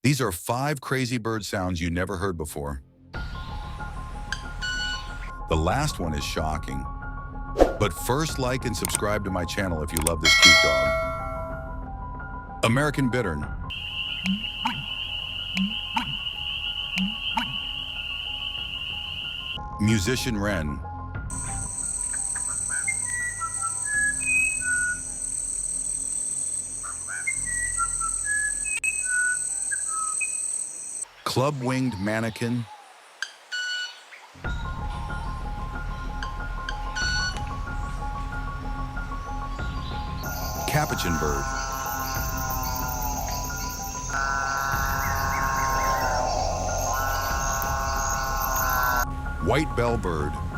These are 5 crazy bird sounds you never heard before. The last one is shocking. But first, like and subscribe to my channel if you love this cute dog. American bittern. Musician wren. Club-winged mannequin. Capuchin bird. White bellbird.